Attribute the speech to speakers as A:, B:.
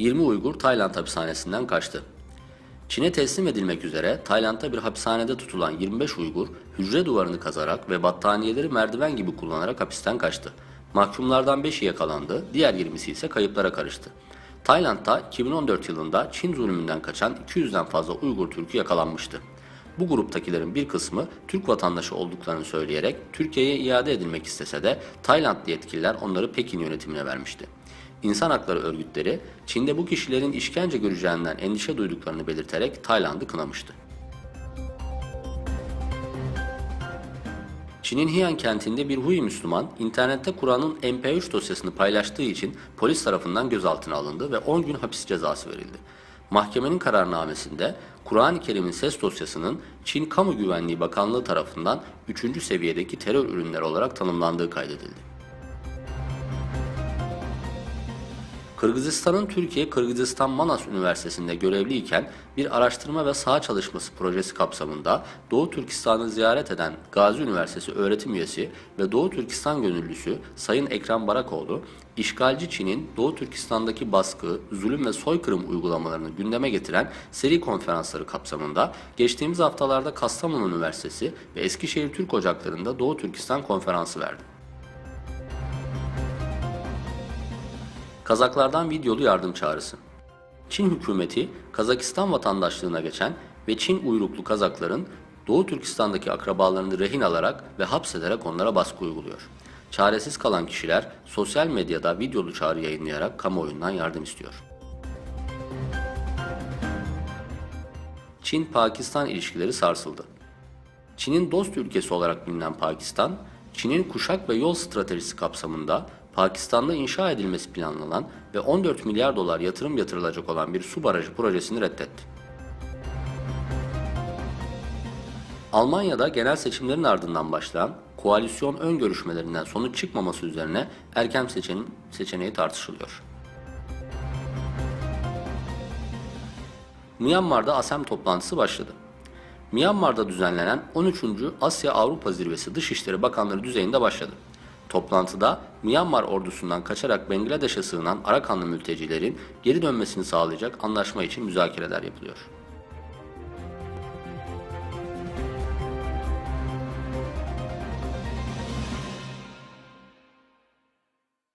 A: 20 Uygur Tayland hapishanesinden kaçtı. Çin'e teslim edilmek üzere Tayland'da bir hapishanede tutulan 25 Uygur, hücre duvarını kazarak ve battaniyeleri merdiven gibi kullanarak hapisten kaçtı. Mahkumlardan 5'i yakalandı, diğer 20'si ise kayıplara karıştı. Tayland'da 2014 yılında Çin zulmünden kaçan 200'den fazla Uygur Türk'ü yakalanmıştı. Bu gruptakilerin bir kısmı Türk vatandaşı olduklarını söyleyerek Türkiye'ye iade edilmek istese de Taylandlı yetkililer onları Pekin yönetimine vermişti. İnsan hakları örgütleri Çin'de bu kişilerin işkence göreceğinden endişe duyduklarını belirterek Tayland'ı kınamıştı. Çin'in Hiyan kentinde bir Hui Müslüman, internette Kur'an'ın MP3 dosyasını paylaştığı için polis tarafından gözaltına alındı ve 10 gün hapis cezası verildi. Mahkemenin kararnamesinde Kur'an-ı Kerim'in ses dosyasının Çin Kamu Güvenliği Bakanlığı tarafından 3. seviyedeki terör ürünleri olarak tanımlandığı kaydedildi. Kırgızistan'ın Türkiye-Kırgızistan Manas Üniversitesi'nde görevliyken bir araştırma ve saha çalışması projesi kapsamında Doğu Türkistan'ı ziyaret eden Gazi Üniversitesi öğretim üyesi ve Doğu Türkistan gönüllüsü Sayın Ekrem Barakoğlu, işgalci Çin'in Doğu Türkistan'daki baskı, zulüm ve soykırım uygulamalarını gündeme getiren seri konferansları kapsamında geçtiğimiz haftalarda Kastamonu Üniversitesi ve Eskişehir Türk Ocakları'nda Doğu Türkistan konferansı verdi. Kazaklardan videolu yardım çağrısı. Çin hükümeti, Kazakistan vatandaşlığına geçen ve Çin uyruklu Kazakların Doğu Türkistan'daki akrabalarını rehin alarak ve hapsederek onlara baskı uyguluyor. Çaresiz kalan kişiler sosyal medyada videolu çağrı yayınlayarak kamuoyundan yardım istiyor. Çin-Pakistan ilişkileri sarsıldı. Çin'in dost ülkesi olarak bilinen Pakistan, Çin'in kuşak ve yol stratejisi kapsamında Pakistan'da inşa edilmesi planlanan ve 14 milyar dolar yatırım yatırılacak olan bir su barajı projesini reddetti. Almanya'da genel seçimlerin ardından başlayan koalisyon ön görüşmelerinden sonuç çıkmaması üzerine erken seçim seçeneği tartışılıyor. Myanmar'da ASEM toplantısı başladı. Myanmar'da düzenlenen 13. Asya-Avrupa Zirvesi Dışişleri Bakanları düzeyinde başladı. Toplantıda Myanmar ordusundan kaçarak Bangladeş'e sığınan Arakanlı mültecilerin geri dönmesini sağlayacak anlaşma için müzakereler yapılıyor.